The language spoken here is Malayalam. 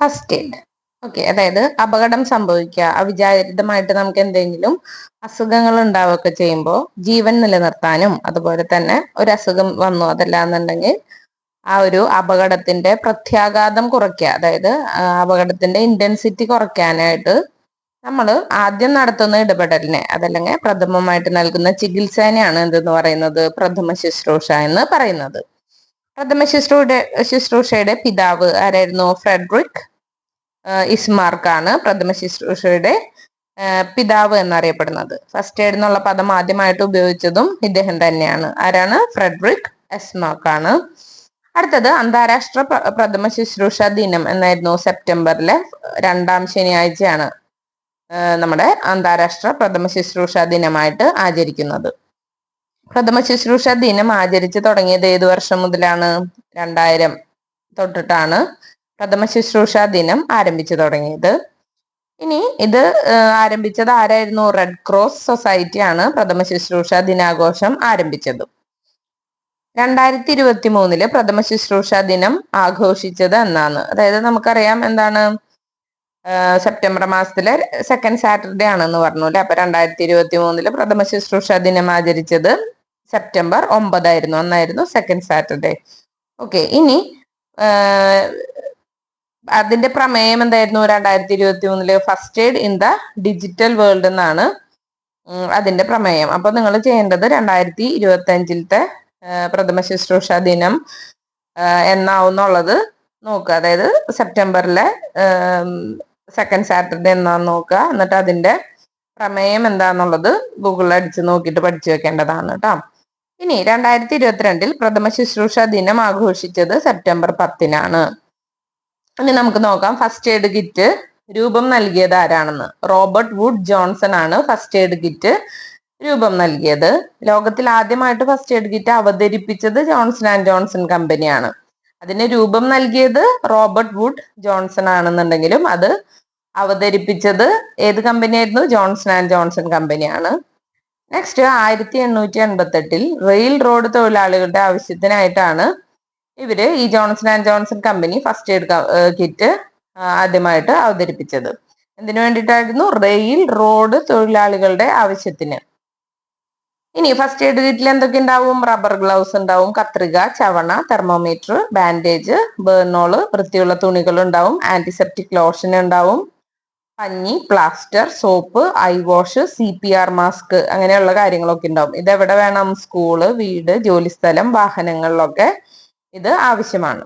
First aid. ഓക്കെ, അതായത് അപകടം സംഭവിക്കുക, അവിചാരിതമായിട്ട് നമുക്ക് എന്തെങ്കിലും അസുഖങ്ങൾ ഉണ്ടാവുകയൊക്കെ ചെയ്യുമ്പോൾ ജീവൻ നിലനിർത്താനും അതുപോലെ തന്നെ ഒരു അസുഖം വന്നു അതല്ലാന്നുണ്ടെങ്കിൽ ആ ഒരു അപകടത്തിന്റെ പ്രത്യാഘാതം കുറയ്ക്കുക, അതായത് അപകടത്തിന്റെ ഇന്റൻസിറ്റി കുറയ്ക്കാനായിട്ട് നമ്മൾ ആദ്യം നടത്തുന്ന ഇടപെടലിനെ അതല്ലെങ്കിൽ പ്രഥമമായിട്ട് നൽകുന്ന ചികിത്സേനെയാണ് എന്തെന്ന് പറയുന്നത്, പ്രഥമ ശുശ്രൂഷ എന്ന് പറയുന്നത്. പ്രഥമ ശുശ്രൂഷയുടെ പിതാവ് ആരായിരുന്നു? ഫ്രെഡറിക് ഇസ്മാർക്കാണ് പ്രഥമ ശുശ്രൂഷയുടെ പിതാവ് എന്നറിയപ്പെടുന്നത്. ഫസ്റ്റ് എയ്ഡ് എന്നുള്ള പദം ആദ്യമായിട്ട് ഉപയോഗിച്ചതും ഇദ്ദേഹം തന്നെയാണ്. ആരാണ്? ഫ്രെഡറിക് ഇസ്മാർക്കാണ്. അടുത്തത് അന്താരാഷ്ട്ര പ്രഥമ ശുശ്രൂഷ ദിനം എന്നായിരുന്നു. സെപ്റ്റംബറിലെ 2ാം ശനിയാഴ്ചയാണ് നമ്മുടെ അന്താരാഷ്ട്ര പ്രഥമ ശുശ്രൂഷ ദിനമായിട്ട് ആചരിക്കുന്നത്. പ്രഥമ ശുശ്രൂഷ ദിനം ആചരിച്ചു തുടങ്ങിയത് ഏതു വർഷം മുതലാണ്? 2000 തൊട്ടിട്ടാണ് പ്രഥമ ശുശ്രൂഷ ദിനം ആരംഭിച്ചു തുടങ്ങിയത്. ഇനി ഇത് ആരംഭിച്ചത് ആരായിരുന്നു? റെഡ് ക്രോസ് സൊസൈറ്റിയാണ് പ്രഥമ ശുശ്രൂഷ ദിനാഘോഷം ആരംഭിച്ചത്. 2023 പ്രഥമ ശുശ്രൂഷ ദിനം ആഘോഷിച്ചത് എന്നാണ്. അതായത് നമുക്കറിയാം എന്താണ്, സെപ്റ്റംബർ മാസത്തിലെ സെക്കൻഡ് സാറ്റർഡേ ആണെന്ന് പറഞ്ഞു അല്ലെ. അപ്പൊ 2023 പ്രഥമ ശുശ്രൂഷ ദിനം ആചരിച്ചത് സെപ്റ്റംബർ 9 ആയിരുന്നു. അന്നായിരുന്നു സെക്കൻഡ് സാറ്റർഡേ. ഓക്കെ, ഇനി അതിന്റെ പ്രമേയം എന്തായിരുന്നു? 2023 first aid in the digital world എന്നാണ് അതിന്റെ പ്രമേയം. അപ്പൊ നിങ്ങൾ ചെയ്യേണ്ടത് 2025 പ്രഥമ ശുശ്രൂഷ ദിനം എന്നാവുന്നുള്ളത് നോക്കുക. അതായത് സെപ്റ്റംബറിലെ സെക്കൻഡ് സാറ്റർഡേ എന്നാന്ന് നോക്കുക. എന്നിട്ട് അതിന്റെ പ്രമേയം എന്താന്നുള്ളത് ഗൂഗിളിൽ അടിച്ച് നോക്കിയിട്ട് പഠിച്ചു വെക്കേണ്ടതാണ് കേട്ടോ. ഇനി 2022 പ്രഥമ ശുശ്രൂഷ ദിനം ആഘോഷിച്ചത് സെപ്റ്റംബർ 10. ഇനി നമുക്ക് നോക്കാം ഫസ്റ്റ് എയ്ഡ് കിറ്റ് രൂപം നൽകിയത് ആരാണെന്ന്. റോബർട്ട് വുഡ് ജോൺസൺ ആണ് ഫസ്റ്റ് എയ്ഡ് കിറ്റ് രൂപം നൽകിയത്. ലോകത്തിൽ ആദ്യമായിട്ട് ഫസ്റ്റ് എയ്ഡ് കിറ്റ് അവതരിപ്പിച്ചത് ജോൺസൺ ആൻഡ് ജോൺസൺ കമ്പനിയാണ്. അതിന് രൂപം നൽകിയത് റോബർട്ട് വുഡ് ജോൺസൺ ആണെന്നുണ്ടെങ്കിലും അത് അവതരിപ്പിച്ചത് ഏത് കമ്പനിയായിരുന്നു? ജോൺസൺ ആൻഡ് ജോൺസൺ കമ്പനിയാണ്. നെക്സ്റ്റ് 1888 റെയിൽ റോഡ് തൊഴിലാളികളുടെ ആവശ്യത്തിനായിട്ടാണ് ഇവര് ഈ Johnson and Johnson company first aid kit ആദ്യമായിട്ട് അവതരിപ്പിച്ചത്. എന്തിനു വേണ്ടിയിട്ടായിരുന്നു? റെയിൽ റോഡ് തൊഴിലാളികളുടെ ആവശ്യത്തിന്. ഇനി ഫസ്റ്റ് എയ്ഡ് കിറ്റിൽ എന്തൊക്കെ ഉണ്ടാവും? റബ്ബർ ഗ്ലൗസ് ഉണ്ടാവും, കത്രിക, ചവണ, തെർമോമീറ്റർ, ബാൻഡേജ്, ബേർണോള്, വൃത്തിയുള്ള തുണികൾ ഉണ്ടാവും, ആന്റിസെപ്റ്റിക് ലോഷൻ ഉണ്ടാവും, പഞ്ഞി, plaster, soap, I wash, CPR mask, അങ്ങനെയുള്ള കാര്യങ്ങളൊക്കെ ഉണ്ടാവും. ഇതെവിടെ വേണം? സ്കൂള്, വീട്, ജോലിസ്ഥലം, വാഹനങ്ങളിലൊക്കെ ഇത് ആവശ്യമാണ്.